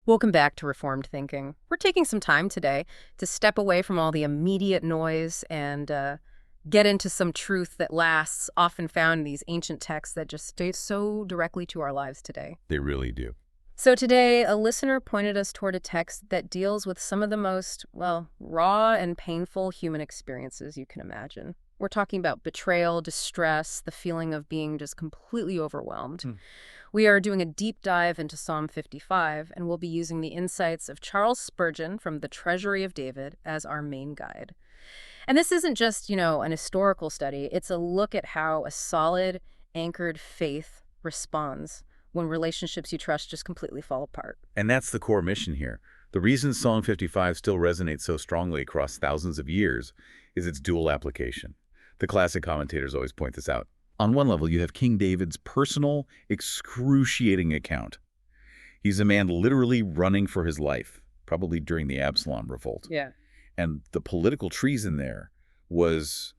Welcome back to Reformed Thinking. We're taking some time today to step away from all the immediate noise and get into some truth that lasts, often found in these ancient texts that just stay so directly to our lives today. They really do. So today, a listener pointed us toward a text that deals with some of the most, well, raw and painful human experiences you can imagine. We're talking about betrayal, distress, the feeling of being just completely overwhelmed. We are doing a deep dive into Psalm 55, and we'll be using the insights of Charles Spurgeon from the Treasury of David as our main guide. And this isn't just, an historical study. It's a look at how a solid, anchored faith responds when relationships you trust just completely fall apart. And that's the core mission here. The reason Psalm 55 still resonates so strongly across thousands of years is its dual application. The classic commentators always point this out. On one level, you have King David's personal, excruciating account. He's a man literally running for his life, probably during the Absalom revolt. Yeah. And the political treason there was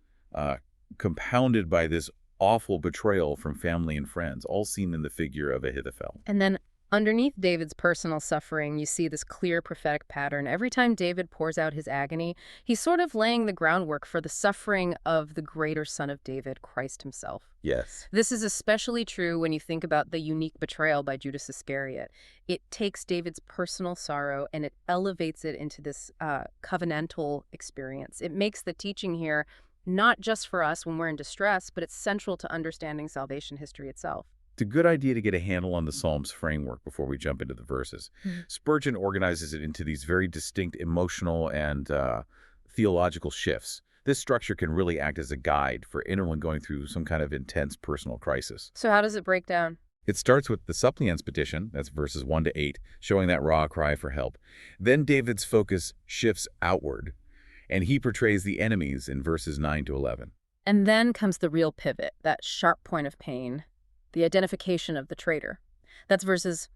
compounded by this awful betrayal from family and friends, all seen in the figure of Ahithophel. And then underneath David's personal suffering, you see this clear prophetic pattern. Every time David pours out his agony, he's sort of laying the groundwork for the suffering of the greater son of David, Christ himself. Yes. This is especially true when you think about the unique betrayal by Judas Iscariot. It takes David's personal sorrow and it elevates it into this covenantal experience. It makes the teaching here not just for us when we're in distress, but it's central to understanding salvation history itself. It's a good idea to get a handle on the Psalms framework before we jump into the verses. Spurgeon organizes it into these very distinct emotional and theological shifts. This structure can really act as a guide for anyone going through some kind of intense personal crisis. So how does it break down? It starts with the suppliant's petition, that's verses 1 to 8, showing that raw cry for help. Then David's focus shifts outward, and he portrays the enemies in verses 9 to 11. And then comes the real pivot, that sharp point of pain, the identification of the traitor. That's verses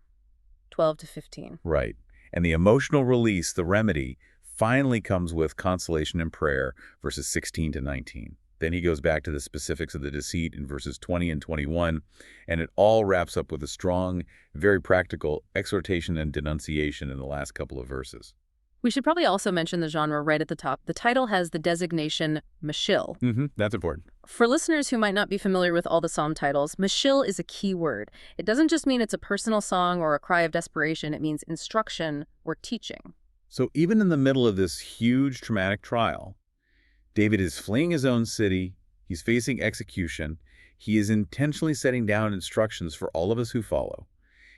12 to 15. Right. And the emotional release, the remedy, finally comes with consolation and prayer, verses 16 to 19. Then he goes back to the specifics of the deceit in verses 20 and 21, and it all wraps up with a strong, very practical exhortation and denunciation in the last couple of verses. We should probably also mention the genre right at the top. The title has the designation Maschil. That's important. For listeners who might not be familiar with all the psalm titles, Maschil is a key word. It doesn't just mean it's a personal song or a cry of desperation. It means instruction or teaching. So even in the middle of this huge traumatic trial, David is fleeing his own city. He's facing execution. He is intentionally setting down instructions for all of us who follow.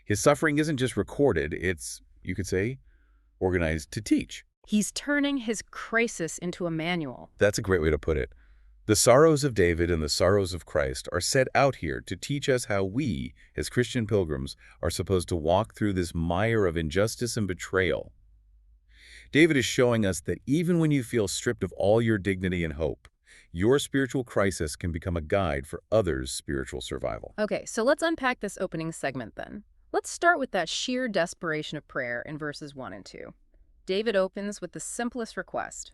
His suffering isn't just recorded. It's, you could say, organized to teach. He's turning his crisis into a manual. That's a great way to put it. The sorrows of David and the sorrows of Christ are set out here to teach us how we, as Christian pilgrims, are supposed to walk through this mire of injustice and betrayal. David is showing us that even when you feel stripped of all your dignity and hope, your spiritual crisis can become a guide for others' spiritual survival. Okay, so let's unpack this opening segment then. Let's start with that sheer desperation of prayer in verses 1 and 2. David opens with the simplest request.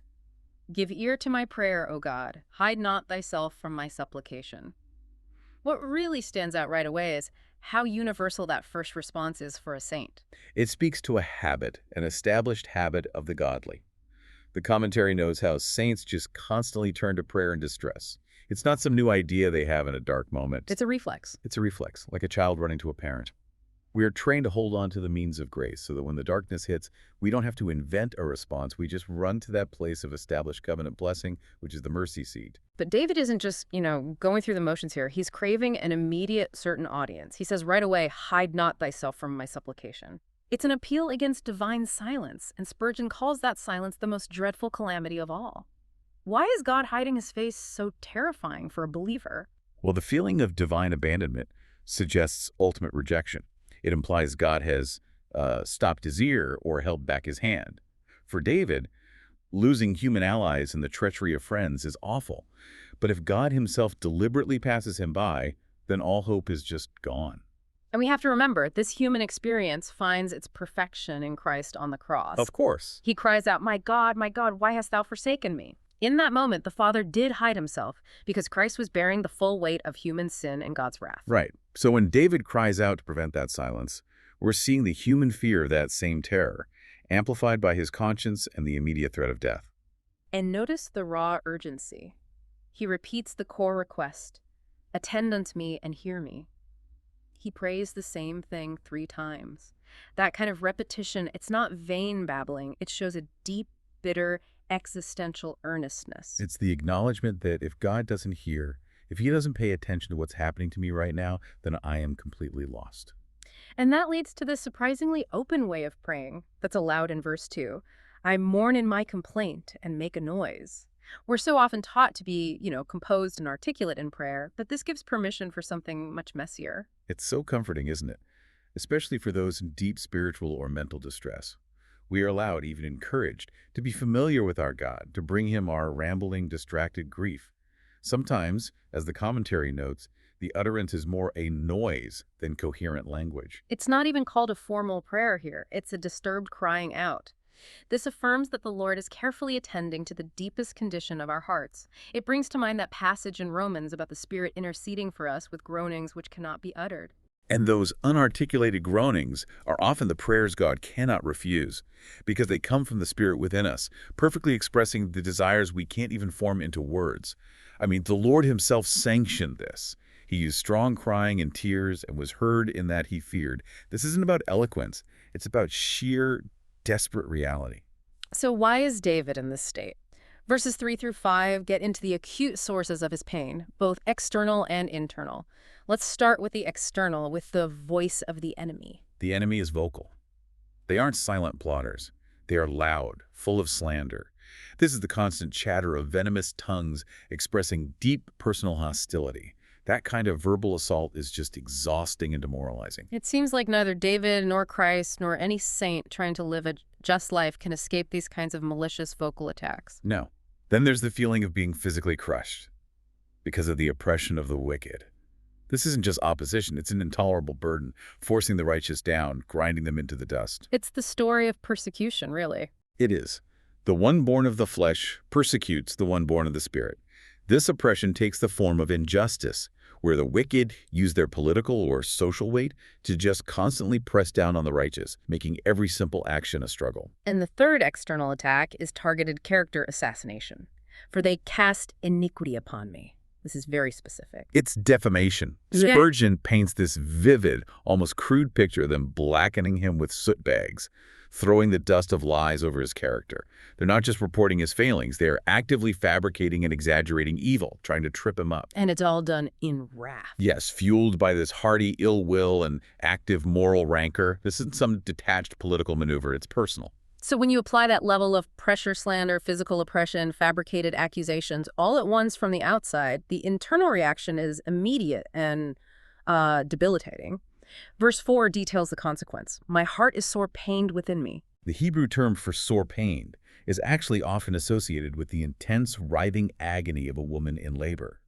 Give ear to my prayer, O God. Hide not thyself from my supplication. What really stands out right away is how universal that first response is for a saint. It speaks to a habit, an established habit of the godly. The commentary knows how saints just constantly turn to prayer in distress. It's not some new idea they have in a dark moment. It's a reflex. It's a reflex, like a child running to a parent. We are trained to hold on to the means of grace so that when the darkness hits, we don't have to invent a response. We just run to that place of established covenant blessing, which is the mercy seat. But David isn't just, going through the motions here. He's craving an immediate certain audience. He says right away, hide not thyself from my supplication. It's an appeal against divine silence, and Spurgeon calls that silence the most dreadful calamity of all. Why is God hiding his face so terrifying for a believer? Well, the feeling of divine abandonment suggests ultimate rejection. It implies God has stopped his ear or held back his hand. For David, losing human allies and the treachery of friends is awful. But if God himself deliberately passes him by, then all hope is just gone. And we have to remember, this human experience finds its perfection in Christ on the cross. Of course. He cries out, my God, why hast thou forsaken me? In that moment, the Father did hide himself because Christ was bearing the full weight of human sin and God's wrath. Right. So when David cries out to prevent that silence, We're seeing the human fear of that same terror, amplified by his conscience and the immediate threat of death. And notice the raw urgency. He repeats the core request, attend unto me and hear me. He prays the same thing 3 times. That kind of repetition, it's not vain babbling. It shows a deep, bitter, existential earnestness. It's the acknowledgement that if God doesn't hear, if he doesn't pay attention to what's happening to me right now, then I am completely lost. And that leads to this surprisingly open way of praying that's allowed in verse 2. I mourn in my complaint and make a noise. We're so often taught to be, composed and articulate in prayer, but this gives permission for something much messier. It's so comforting, isn't it? Especially for those in deep spiritual or mental distress. We are allowed, even encouraged, to be familiar with our God, to bring him our rambling, distracted grief. Sometimes, as the commentary notes, the utterance is more a noise than coherent language. It's not even called a formal prayer here. It's a disturbed crying out. This affirms that the Lord is carefully attending to the deepest condition of our hearts. It brings to mind that passage in Romans about the Spirit interceding for us with groanings which cannot be uttered. And those unarticulated groanings are often the prayers God cannot refuse, because they come from the Spirit within us, perfectly expressing the desires we can't even form into words. I mean, the Lord himself sanctioned this. He used strong crying and tears and was heard in that he feared. This isn't about eloquence. It's about sheer, desperate reality. So why is David in this state? Verses 3 through 5 get into the acute sources of his pain, both external and internal. Let's start with the external, with the voice of the enemy. The enemy is vocal. They aren't silent plotters. They are loud, full of slander. This is the constant chatter of venomous tongues expressing deep personal hostility. That kind of verbal assault is just exhausting and demoralizing. It seems like neither David nor Christ nor any saint trying to live a just life can escape these kinds of malicious vocal attacks. No. Then there's the feeling of being physically crushed because of the oppression of the wicked. This isn't just opposition, it's an intolerable burden, forcing the righteous down, grinding them into the dust. It's the story of persecution, really. It is. The one born of the flesh persecutes the one born of the Spirit. This oppression takes the form of injustice, where the wicked use their political or social weight to just constantly press down on the righteous, making every simple action a struggle. And the third external attack is targeted character assassination. For they cast iniquity upon me. This is very specific. It's defamation. Yeah. Spurgeon paints this vivid, almost crude picture of them blackening him with soot bags, throwing the dust of lies over his character. They're not just reporting his failings, they are actively fabricating and exaggerating evil, trying to trip him up. And it's all done in wrath. Yes, fueled by this hearty ill will and active moral rancor. This isn't some detached political maneuver, it's personal. So when you apply that level of pressure, slander, physical oppression, fabricated accusations, all at once from the outside, the internal reaction is immediate and debilitating. Verse 4 details the consequence. My heart is sore pained within me. The Hebrew term for sore pained is actually often associated with the intense, writhing agony of a woman in labor.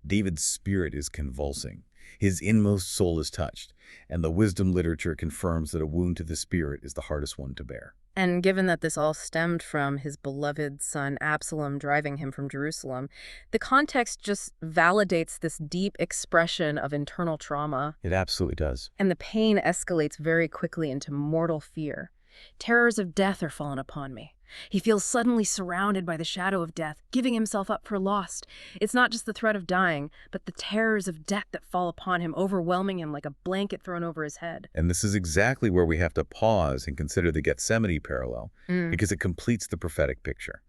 David's spirit is convulsing. His inmost soul is touched, and the wisdom literature confirms that a wound to the spirit is the hardest one to bear. And given that this all stemmed from his beloved son Absalom driving him from Jerusalem, the context just validates this deep expression of internal trauma. It absolutely does. And the pain escalates very quickly into mortal fear. Terrors of death are fallen upon me. He feels suddenly surrounded by the shadow of death, giving himself up for lost. It's not just the threat of dying, but the terrors of death that fall upon him, overwhelming him like a blanket thrown over his head. And this is exactly where we have to pause and consider the Gethsemane parallel, because it completes the prophetic picture.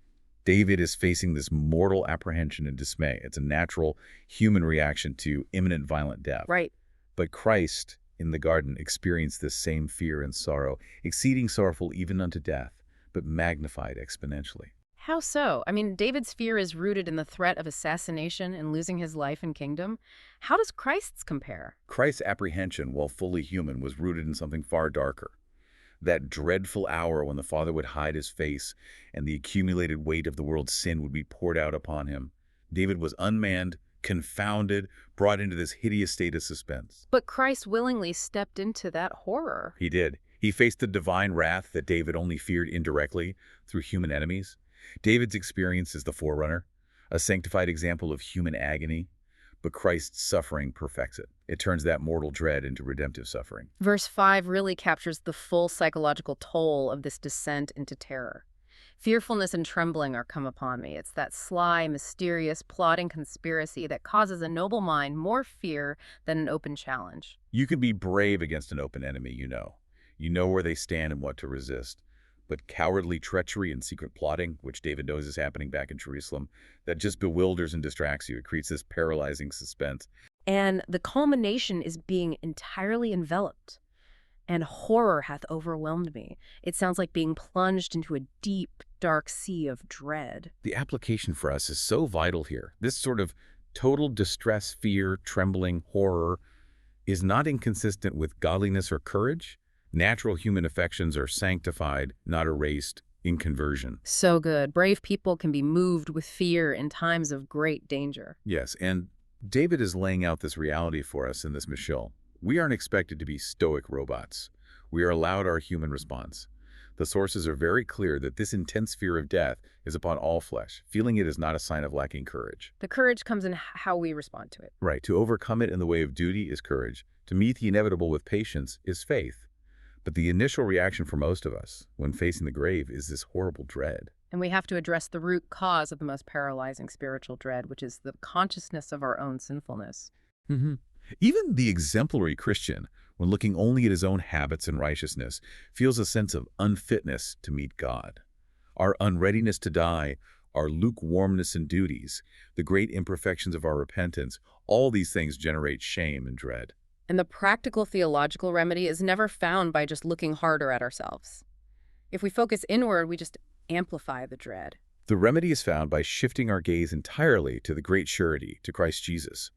David is facing this mortal apprehension and dismay. It's a natural human reaction to imminent violent death. Right. But Christ, in the garden, experienced this same fear and sorrow, exceeding sorrowful even unto death, but magnified exponentially. How so? I mean, David's fear is rooted in the threat of assassination and losing his life and kingdom. How does Christ's compare? Christ's apprehension, while fully human, was rooted in something far darker. That dreadful hour when the Father would hide his face and the accumulated weight of the world's sin would be poured out upon him. David was unmanned, confounded, brought into this hideous state of suspense. But Christ willingly stepped into that horror. He did. He faced the divine wrath that David only feared indirectly through human enemies. David's experience is the forerunner, a sanctified example of human agony, but Christ's suffering perfects it. It turns that mortal dread into redemptive suffering. Verse 5 really captures the full psychological toll of this descent into terror. Fearfulness and trembling are come upon me. It's that sly, mysterious, plotting conspiracy that causes a noble mind more fear than an open challenge. You can be brave against an open enemy, you know. You know where they stand and what to resist. But cowardly treachery and secret plotting, which David knows is happening back in Jerusalem, that just bewilders and distracts you. It creates this paralyzing suspense. And the culmination is being entirely enveloped. And horror hath overwhelmed me. It sounds like being plunged into a deep, dark sea of dread. The application for us is so vital here. This sort of total distress, fear, trembling, horror is not inconsistent with godliness or courage. Natural human affections are sanctified, not erased, in conversion. So good. Brave people can be moved with fear in times of great danger. Yes, and David is laying out this reality for us in this Maschil. We aren't expected to be stoic robots. We are allowed our human response. The sources are very clear that this intense fear of death is upon all flesh. Feeling it is not a sign of lacking courage. The courage comes in how we respond to it. Right, to overcome it in the way of duty is courage. To meet the inevitable with patience is faith. But the initial reaction for most of us, when facing the grave, is this horrible dread. And we have to address the root cause of the most paralyzing spiritual dread, which is the consciousness of our own sinfulness. Even the exemplary Christian, when looking only at his own habits and righteousness, feels a sense of unfitness to meet God. Our unreadiness to die, our lukewarmness in duties, the great imperfections of our repentance, all these things generate shame and dread. And the practical theological remedy is never found by just looking harder at ourselves. If we focus inward, we just amplify the dread. The remedy is found by shifting our gaze entirely to the great surety, to Christ Jesus.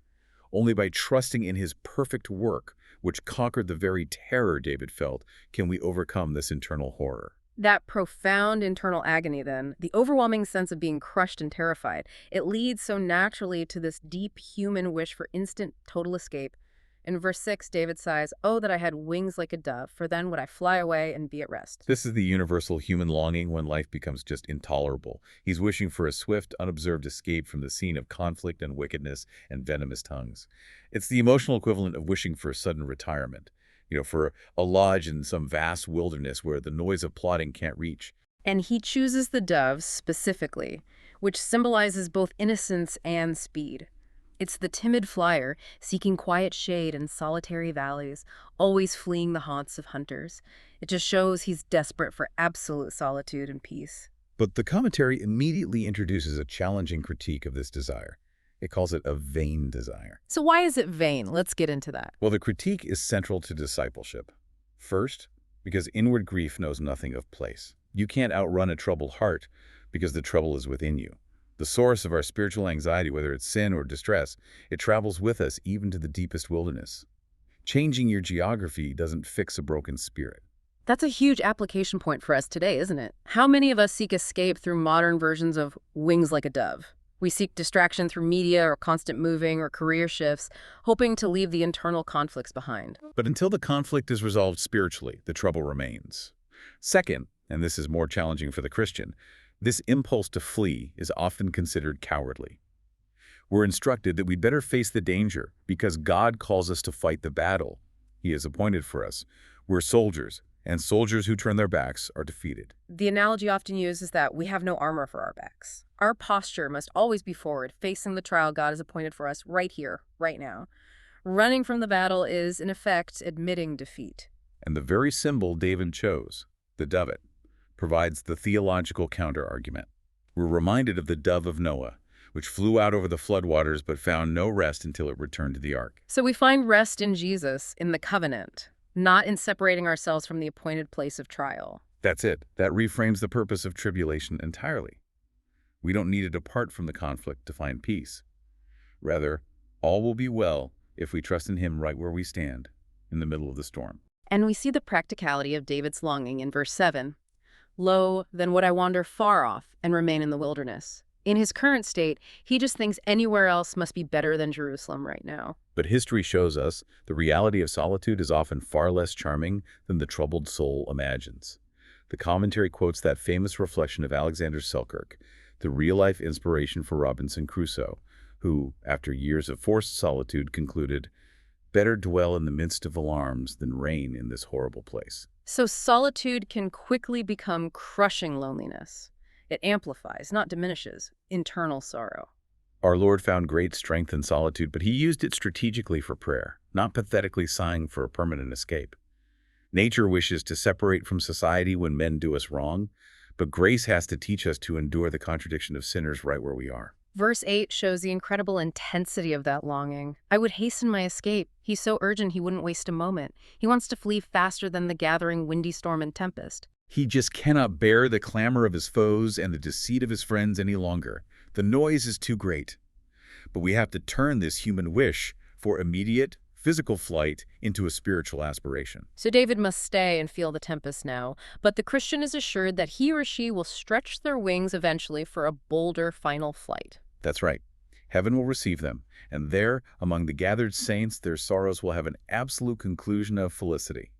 Only by trusting in his perfect work, which conquered the very terror David felt, can we overcome this internal horror. That profound internal agony, then, the overwhelming sense of being crushed and terrified, it leads so naturally to this deep human wish for instant, total escape. In verse 6, David sighs, "Oh, that I had wings like a dove, for then would I fly away and be at rest." This is the universal human longing when life becomes just intolerable. He's wishing for a swift, unobserved escape from the scene of conflict and wickedness and venomous tongues. It's the emotional equivalent of wishing for a sudden retirement, for a lodge in some vast wilderness where the noise of plotting can't reach. And he chooses the doves specifically, which symbolizes both innocence and speed. It's the timid flyer, seeking quiet shade in solitary valleys, always fleeing the haunts of hunters. It just shows he's desperate for absolute solitude and peace. But the commentary immediately introduces a challenging critique of this desire. It calls it a vain desire. So why is it vain? Let's get into that. Well, the critique is central to discipleship. First, because inward grief knows nothing of place. You can't outrun a troubled heart because the trouble is within you. The source of our spiritual anxiety, whether it's sin or distress, it travels with us even to the deepest wilderness. Changing your geography doesn't fix a broken spirit. That's a huge application point for us today, isn't it? How many of us seek escape through modern versions of wings like a dove? We seek distraction through media or constant moving or career shifts, hoping to leave the internal conflicts behind. But until the conflict is resolved spiritually, the trouble remains. Second, and this is more challenging for the Christian, this impulse to flee is often considered cowardly. We're instructed that we'd better face the danger because God calls us to fight the battle he has appointed for us. We're soldiers, and soldiers who turn their backs are defeated. The analogy often used is that we have no armor for our backs. Our posture must always be forward, facing the trial God has appointed for us right here, right now. Running from the battle is, in effect, admitting defeat. And the very symbol David chose, the dovet, provides the theological counter-argument. We're reminded of the dove of Noah, which flew out over the floodwaters but found no rest until it returned to the ark. So we find rest in Jesus, in the covenant, not in separating ourselves from the appointed place of trial. That's it. That reframes the purpose of tribulation entirely. We don't need to depart from the conflict to find peace. Rather, all will be well if we trust in him right where we stand, in the middle of the storm. And we see the practicality of David's longing in verse 7. "Lo, then would I wander far off and remain in the wilderness." In his current state, he just thinks anywhere else must be better than Jerusalem right now. But history shows us the reality of solitude is often far less charming than the troubled soul imagines. The commentary quotes that famous reflection of Alexander Selkirk, the real-life inspiration for Robinson Crusoe, who, after years of forced solitude, concluded, Better dwell in the midst of alarms than reign in this horrible place. So solitude can quickly become crushing loneliness. It amplifies, not diminishes, internal sorrow. Our Lord found great strength in solitude, but he used it strategically for prayer, not pathetically sighing for a permanent escape. Nature wishes to separate from society when men do us wrong, but grace has to teach us to endure the contradiction of sinners right where we are. Verse 8 shows the incredible intensity of that longing. I would hasten my escape. He's so urgent he wouldn't waste a moment. He wants to flee faster than the gathering windy storm and tempest. He just cannot bear the clamor of his foes and the deceit of his friends any longer. The noise is too great. But we have to turn this human wish for immediate, physical flight into a spiritual aspiration. So David must stay and feel the tempest now, but the Christian is assured that he or she will stretch their wings eventually for a bolder final flight. That's right. Heaven will receive them, and there, among the gathered saints, their sorrows will have an absolute conclusion of felicity.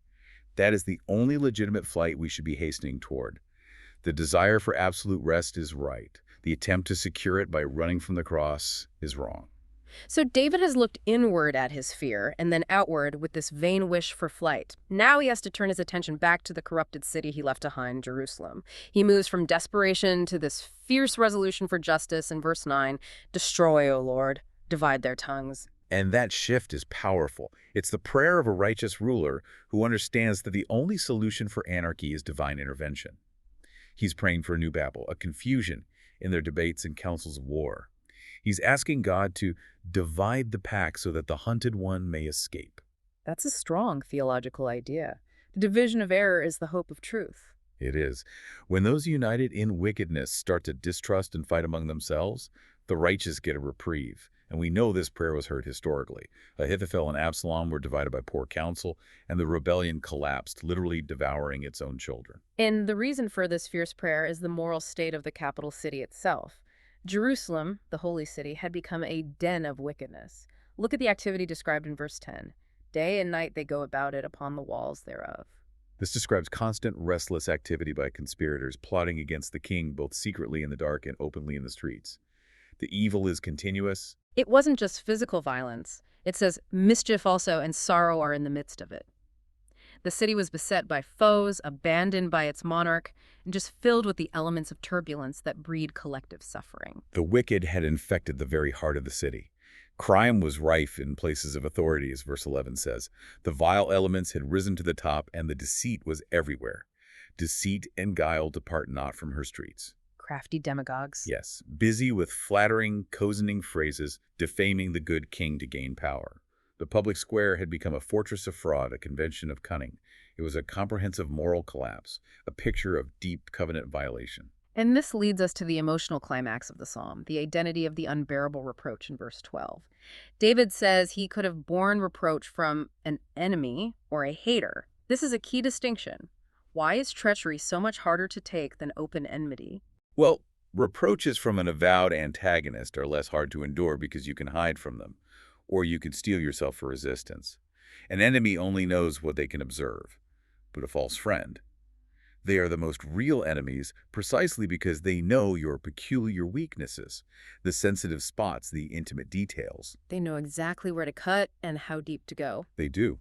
That is the only legitimate flight we should be hastening toward. The desire for absolute rest is right. The attempt to secure it by running from the cross is wrong. So David has looked inward at his fear and then outward with this vain wish for flight. Now he has to turn his attention back to the corrupted city he left behind, Jerusalem. He moves from desperation to this fierce resolution for justice in verse 9, destroy, O Lord, divide their tongues. And that shift is powerful. It's the prayer of a righteous ruler who understands that the only solution for anarchy is divine intervention. He's praying for a new Babel, a confusion in their debates and councils of war. He's asking God to divide the pack so that the hunted one may escape. That's a strong theological idea. The division of error is the hope of truth. It is. When those united in wickedness start to distrust and fight among themselves, the righteous get a reprieve. And we know this prayer was heard historically. Ahithophel and Absalom were divided by poor counsel, and the rebellion collapsed, literally devouring its own children. And the reason for this fierce prayer is the moral state of the capital city itself. Jerusalem, the holy city, had become a den of wickedness. Look at the activity described in verse 10. Day and night they go about it upon the walls thereof. This describes constant, restless activity by conspirators plotting against the king both secretly in the dark and openly in the streets. The evil is continuous. It wasn't just physical violence. It says mischief also and sorrow are in the midst of it. The city was beset by foes, abandoned by its monarch, and just filled with the elements of turbulence that breed collective suffering. The wicked had infected the very heart of the city. Crime was rife in places of authority, as verse 11 says. The vile elements had risen to the top, and the deceit was everywhere. Deceit and guile depart not from her streets. Crafty demagogues. Yes, busy with flattering, cozening phrases, defaming the good king to gain power. The public square had become a fortress of fraud, a convention of cunning. It was a comprehensive moral collapse, a picture of deep covenant violation. And this leads us to the emotional climax of the psalm, the identity of the unbearable reproach in verse 12. David says he could have borne reproach from an enemy or a hater. This is a key distinction. Why is treachery so much harder to take than open enmity? Well, reproaches from an avowed antagonist are less hard to endure because you can hide from them, or you could steel yourself for resistance. An enemy only knows what they can observe, but a false friend, they are the most real enemies precisely because they know your peculiar weaknesses, the sensitive spots, the intimate details. They know exactly where to cut and how deep to go. They do.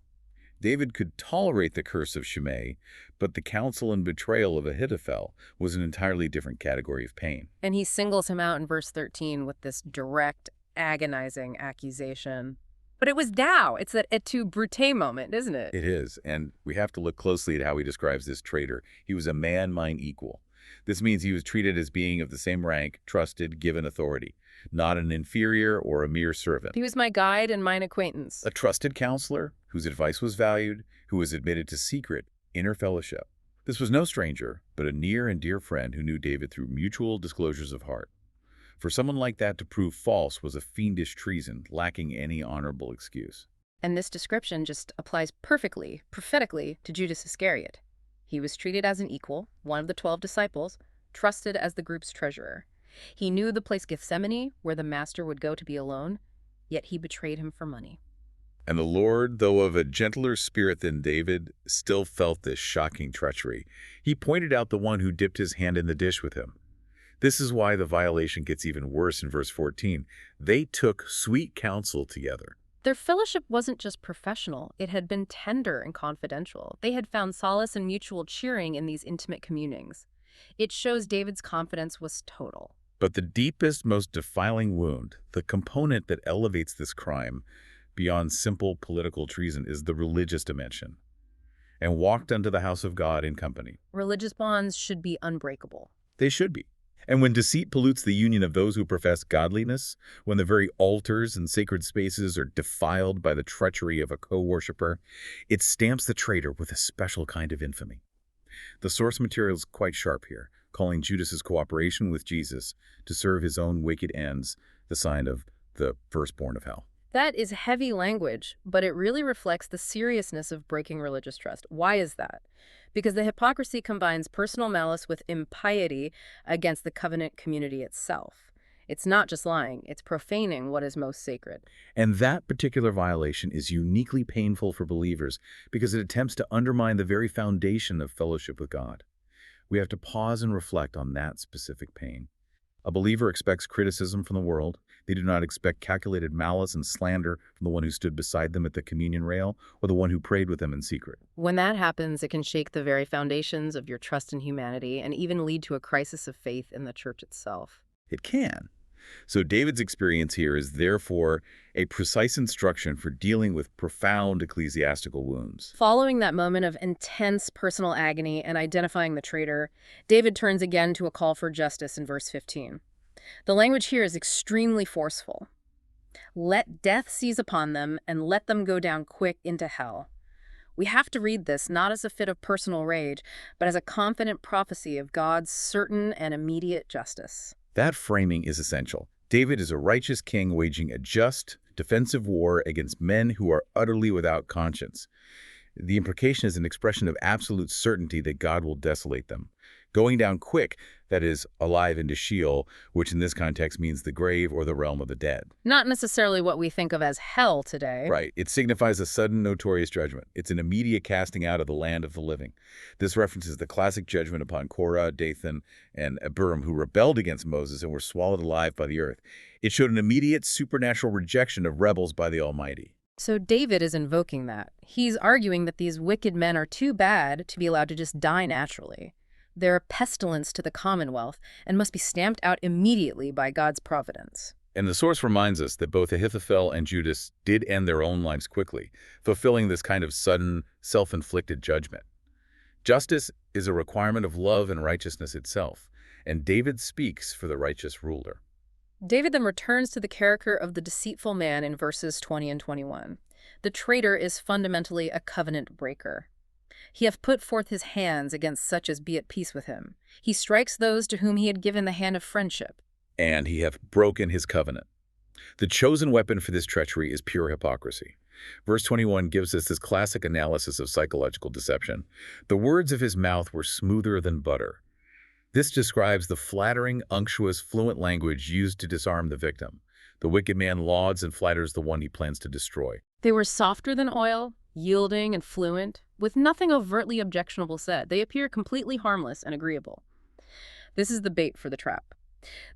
David could tolerate the curse of Shimei, but the counsel and betrayal of Ahithophel was an entirely different category of pain. And he singles him out in verse 13 with this direct, agonizing accusation. But it was thou. It's that et tu brute moment, isn't it? It is, and we have to look closely at how he describes this traitor. He was a man mine equal. This means he was treated as being of the same rank, trusted, given authority, not an inferior or a mere servant. He was my guide and mine acquaintance. A trusted counselor, whose advice was valued, who was admitted to secret, inner fellowship. This was no stranger, but a near and dear friend who knew David through mutual disclosures of heart. For someone like that to prove false was a fiendish treason, lacking any honorable excuse. And this description just applies perfectly, prophetically, to Judas Iscariot. He was treated as an equal, one of the 12 disciples, trusted as the group's treasurer. He knew the place Gethsemane, where the master would go to be alone, yet he betrayed him for money. And the Lord, though of a gentler spirit than David, still felt this shocking treachery. He pointed out the one who dipped his hand in the dish with him. This is why the violation gets even worse in verse 14. They took sweet counsel together. Their fellowship wasn't just professional, it had been tender and confidential. They had found solace and mutual cheering in these intimate communings. It shows David's confidence was total. But the deepest, most defiling wound, the component that elevates this crime beyond simple political treason, is the religious dimension. And walked unto the house of God in company. Religious bonds should be unbreakable. They should be. And when deceit pollutes the union of those who profess godliness, when the very altars and sacred spaces are defiled by the treachery of a co-worshipper, it stamps the traitor with a special kind of infamy. The source material is quite sharp here, calling Judas's cooperation with Jesus to serve his own wicked ends the sign of the firstborn of hell. That is heavy language, but it really reflects the seriousness of breaking religious trust. Why is that? Because the hypocrisy combines personal malice with impiety against the covenant community itself. It's not just lying, it's profaning what is most sacred. And that particular violation is uniquely painful for believers because it attempts to undermine the very foundation of fellowship with God. We have to pause and reflect on that specific pain. A believer expects criticism from the world. They do not expect calculated malice and slander from the one who stood beside them at the communion rail or the one who prayed with them in secret. When that happens, it can shake the very foundations of your trust in humanity and even lead to a crisis of faith in the church itself. It can. So David's experience here is therefore a precise instruction for dealing with profound ecclesiastical wounds. Following that moment of intense personal agony and identifying the traitor, David turns again to a call for justice in verse 15. The language here is extremely forceful. Let death seize upon them and let them go down quick into hell. We have to read this not as a fit of personal rage, but as a confident prophecy of God's certain and immediate justice. That framing is essential. David is a righteous king waging a just, defensive war against men who are utterly without conscience. The implication is an expression of absolute certainty that God will desolate them. Going down quick, that is, alive into Sheol, which in this context means the grave or the realm of the dead. Not necessarily what we think of as hell today. Right. It signifies a sudden, notorious judgment. It's an immediate casting out of the land of the living. This references the classic judgment upon Korah, Dathan, and Abiram, who rebelled against Moses and were swallowed alive by the earth. It showed an immediate supernatural rejection of rebels by the Almighty. So David is invoking that. He's arguing that these wicked men are too bad to be allowed to just die naturally. They're a pestilence to the commonwealth and must be stamped out immediately by God's providence. And the source reminds us that both Ahithophel and Judas did end their own lives quickly, fulfilling this kind of sudden, self-inflicted judgment. Justice is a requirement of love and righteousness itself, and David speaks for the righteous ruler. David then returns to the character of the deceitful man in verses 20 and 21. The traitor is fundamentally a covenant breaker. He hath put forth his hands against such as be at peace with him. He strikes those to whom he had given the hand of friendship. And he hath broken his covenant. The chosen weapon for this treachery is pure hypocrisy. Verse 21 gives us this classic analysis of psychological deception. The words of his mouth were smoother than butter. This describes the flattering, unctuous, fluent language used to disarm the victim. The wicked man lauds and flatters the one he plans to destroy. They were softer than oil, yielding and fluent, with nothing overtly objectionable said. They appear completely harmless and agreeable. This is the bait for the trap.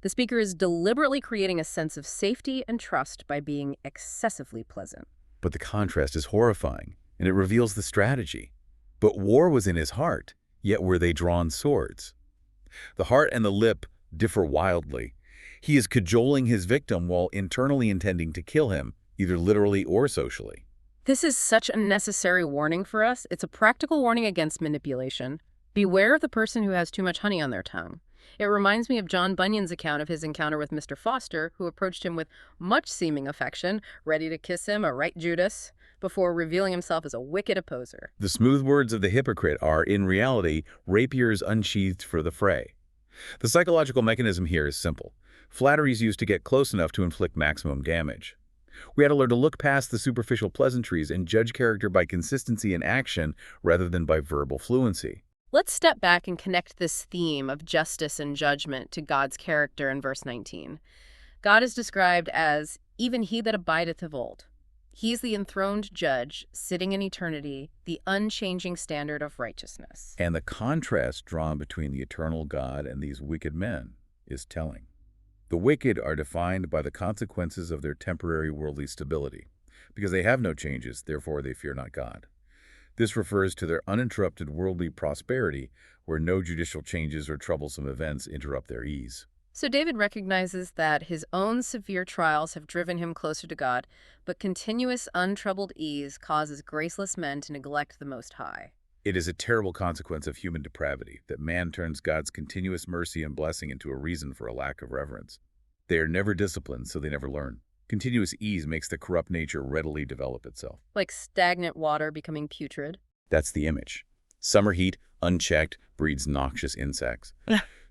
The speaker is deliberately creating a sense of safety and trust by being excessively pleasant. But the contrast is horrifying, and it reveals the strategy. But war was in his heart, yet were they drawn swords. The heart and the lip differ wildly. He is cajoling his victim while internally intending to kill him, either literally or socially. This is such a necessary warning for us. It's a practical warning against manipulation. Beware of the person who has too much honey on their tongue. It reminds me of John Bunyan's account of his encounter with Mr. Foster, who approached him with much seeming affection, ready to kiss him, a right Judas, before revealing himself as a wicked opposer. The smooth words of the hypocrite are, in reality, rapiers unsheathed for the fray. The psychological mechanism here is simple. Flattery is used to get close enough to inflict maximum damage. We had to learn to look past the superficial pleasantries and judge character by consistency in action rather than by verbal fluency. Let's step back and connect this theme of justice and judgment to God's character in verse 19. God is described as, even he that abideth of old. He is the enthroned judge, sitting in eternity, the unchanging standard of righteousness. And the contrast drawn between the eternal God and these wicked men is telling. The wicked are defined by the consequences of their temporary worldly stability. because they have no changes, therefore they fear not God. This refers to their uninterrupted worldly prosperity, where no judicial changes or troublesome events interrupt their ease. So David recognizes that his own severe trials have driven him closer to God, but continuous untroubled ease causes graceless men to neglect the Most High. It is a terrible consequence of human depravity that man turns God's continuous mercy and blessing into a reason for a lack of reverence. They are never disciplined, so they never learn. Continuous ease makes the corrupt nature readily develop itself. Like stagnant water becoming putrid. That's the image. Summer heat, unchecked, breeds noxious insects.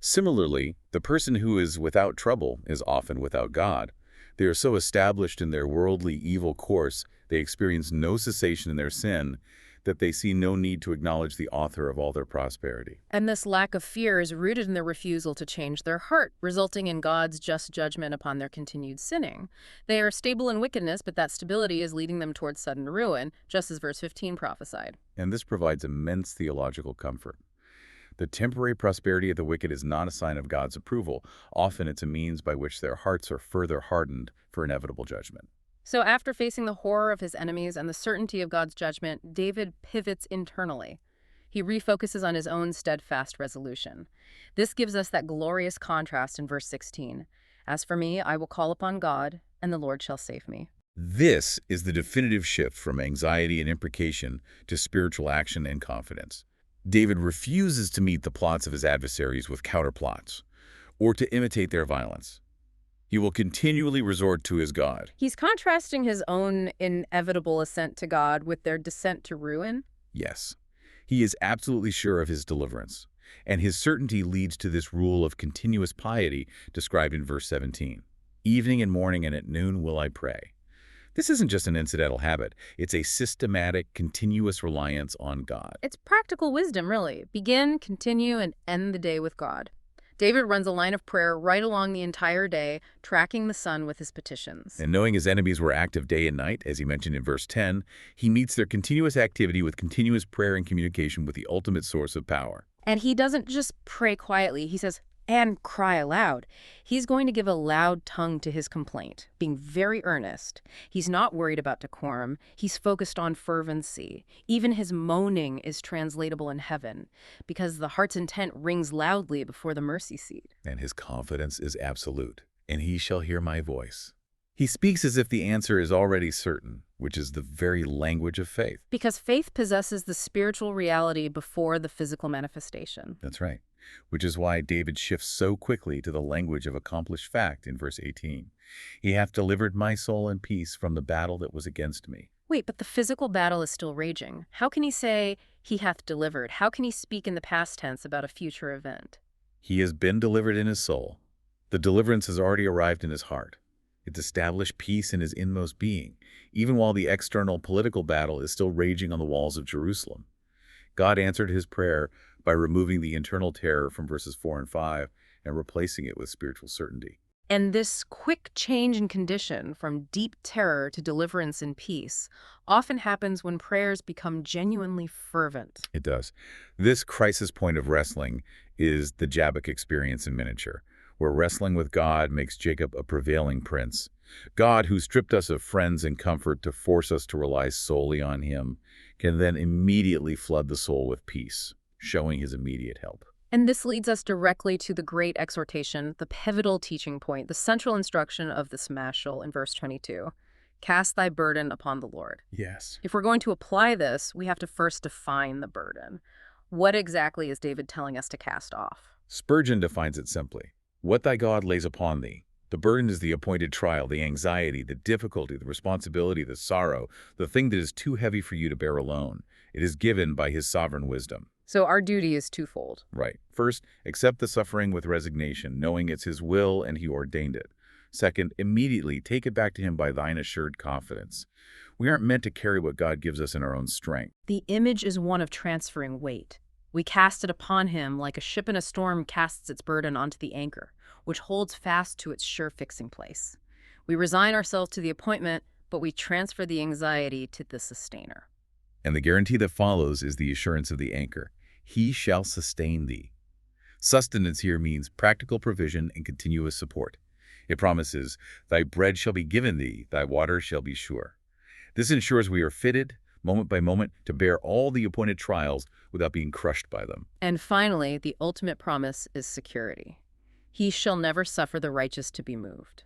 Similarly, the person who is without trouble is often without God. They are so established in their worldly evil course, they experience no cessation in their sin, that they see no need to acknowledge the author of all their prosperity. And this lack of fear is rooted in their refusal to change their heart, resulting in God's just judgment upon their continued sinning. They are stable in wickedness, but that stability is leading them towards sudden ruin, just as verse 15 prophesied. And this provides immense theological comfort. The temporary prosperity of the wicked is not a sign of God's approval. Often it's a means by which their hearts are further hardened for inevitable judgment. So after facing the horror of his enemies and the certainty of God's judgment, David pivots internally. He refocuses on his own steadfast resolution. This gives us that glorious contrast in verse 16. As for me, I will call upon God, and the Lord shall save me. This is the definitive shift from anxiety and imprecation to spiritual action and confidence. David refuses to meet the plots of his adversaries with counterplots, or to imitate their violence. He will continually resort to his God. He's contrasting his own inevitable ascent to God with their descent to ruin. Yes, he is absolutely sure of his deliverance, and his certainty leads to this rule of continuous piety described in verse 17. Evening and morning and at noon will I pray. This isn't just an incidental habit. It's a systematic, continuous reliance on God. It's practical wisdom, really. Begin, continue, and end the day with God. David runs a line of prayer right along the entire day, tracking the sun with his petitions. And knowing his enemies were active day and night, as he mentioned in verse 10, he meets their continuous activity with continuous prayer and communication with the ultimate source of power. And he doesn't just pray quietly. He says, and cry aloud. He's going to give a loud tongue to his complaint, being very earnest. He's not worried about decorum. He's focused on fervency. Even his moaning is translatable in heaven, because the heart's intent rings loudly before the mercy seat. And his confidence is absolute. And he shall hear my voice. He speaks as if the answer is already certain, which is the very language of faith. Because faith possesses the spiritual reality before the physical manifestation. That's right. Which is why David shifts so quickly to the language of accomplished fact in verse 18. He hath delivered my soul in peace from the battle that was against me. Wait, but the physical battle is still raging. How can he say, he hath delivered? How can he speak in the past tense about a future event? He has been delivered in his soul. The deliverance has already arrived in his heart. It's established peace in his inmost being, even while the external political battle is still raging on the walls of Jerusalem. God answered his prayer by removing the internal terror from verses 4 and 5 and replacing it with spiritual certainty. And this quick change in condition from deep terror to deliverance and peace often happens when prayers become genuinely fervent. It does. This crisis point of wrestling is the Jabbok experience in miniature, where wrestling with God makes Jacob a prevailing prince. God, who stripped us of friends and comfort to force us to rely solely on him, can then immediately flood the soul with peace, showing his immediate help. And this leads us directly to the great exhortation, the pivotal teaching point, the central instruction of this Maschil in verse 22. Cast thy burden upon the Lord. Yes. If we're going to apply this, we have to first define the burden. What exactly is David telling us to cast off? Spurgeon defines it simply. What thy God lays upon thee. The burden is the appointed trial, the anxiety, the difficulty, the responsibility, the sorrow, the thing that is too heavy for you to bear alone. It is given by his sovereign wisdom. So our duty is twofold. Right. First, accept the suffering with resignation, knowing it's his will and he ordained it. Second, immediately take it back to him by thine assured confidence. We aren't meant to carry what God gives us in our own strength. The image is one of transferring weight. We cast it upon him like a ship in a storm casts its burden onto the anchor, which holds fast to its sure fixing place. We resign ourselves to the appointment, but we transfer the anxiety to the sustainer. And the guarantee that follows is the assurance of the anchor. He shall sustain thee. Sustenance here means practical provision and continuous support. It promises, thy bread shall be given thee, thy water shall be sure. This ensures we are fitted, moment by moment, to bear all the appointed trials without being crushed by them. And finally, the ultimate promise is security. He shall never suffer the righteous to be moved.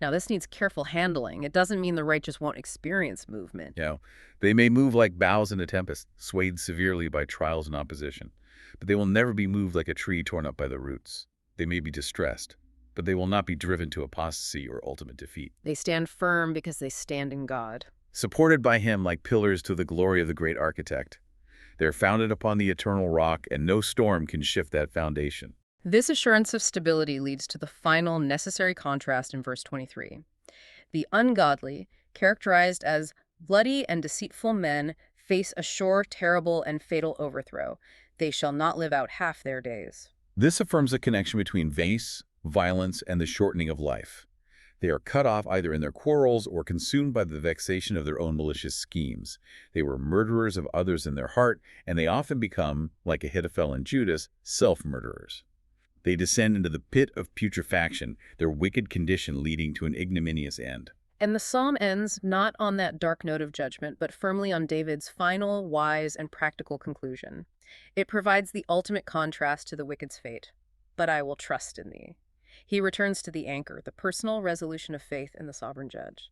Now, this needs careful handling. It doesn't mean the righteous won't experience movement. You know, they may move like boughs in a tempest, swayed severely by trials and opposition, but they will never be moved like a tree torn up by the roots. They may be distressed, but they will not be driven to apostasy or ultimate defeat. They stand firm because they stand in God. Supported by him like pillars to the glory of the great architect. They are founded upon the eternal rock, and no storm can shift that foundation. This assurance of stability leads to the final necessary contrast in verse 23. The ungodly, characterized as bloody and deceitful men, face a sure, terrible, and fatal overthrow. They shall not live out half their days. This affirms a connection between vice, violence, and the shortening of life. They are cut off either in their quarrels or consumed by the vexation of their own malicious schemes. They were murderers of others in their heart, and they often become, like Ahithophel and Judas, self-murderers. They descend into the pit of putrefaction, their wicked condition leading to an ignominious end. And the psalm ends not on that dark note of judgment, but firmly on David's final, wise, and practical conclusion. It provides the ultimate contrast to the wicked's fate. But I will trust in thee. He returns to the anchor, the personal resolution of faith in the sovereign judge.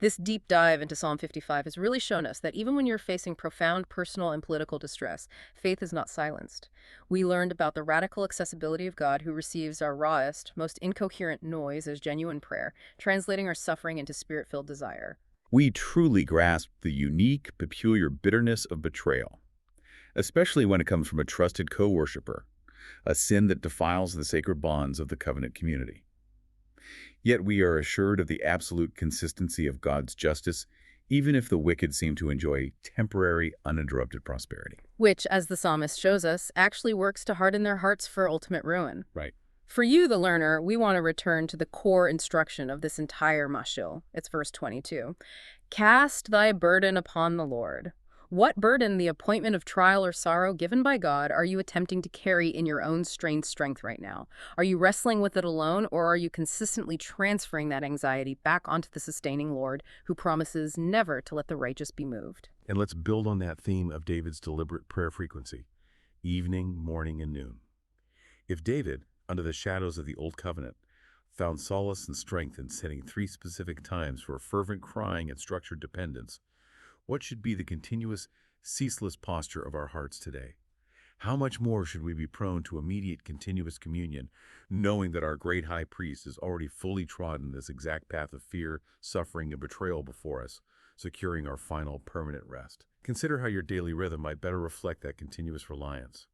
This deep dive into Psalm 55 has really shown us that even when you're facing profound personal and political distress, faith is not silenced. We learned about the radical accessibility of God who receives our rawest, most incoherent noise as genuine prayer, translating our suffering into spirit-filled desire. We truly grasp the unique, peculiar bitterness of betrayal, especially when it comes from a trusted co-worshipper, a sin that defiles the sacred bonds of the covenant community. Yet we are assured of the absolute consistency of God's justice, even if the wicked seem to enjoy temporary, uninterrupted prosperity. Which, as the psalmist shows us, actually works to harden their hearts for ultimate ruin. Right. For you, the learner, we want to return to the core instruction of this entire Maschil. It's verse 22. Cast thy burden upon the Lord. What burden, the appointment of trial or sorrow given by God, are you attempting to carry in your own strained strength right now? Are you wrestling with it alone, or are you consistently transferring that anxiety back onto the sustaining Lord, who promises never to let the righteous be moved? And let's build on that theme of David's deliberate prayer frequency, evening, morning, and noon. If David, under the shadows of the Old Covenant, found solace and strength in setting 3 specific times for fervent crying and structured dependence, what should be the continuous, ceaseless posture of our hearts today? How much more should we be prone to immediate, continuous communion, knowing that our great high priest has already fully trodden this exact path of fear, suffering, and betrayal before us, securing our final permanent rest? Consider how your daily rhythm might better reflect that continuous reliance.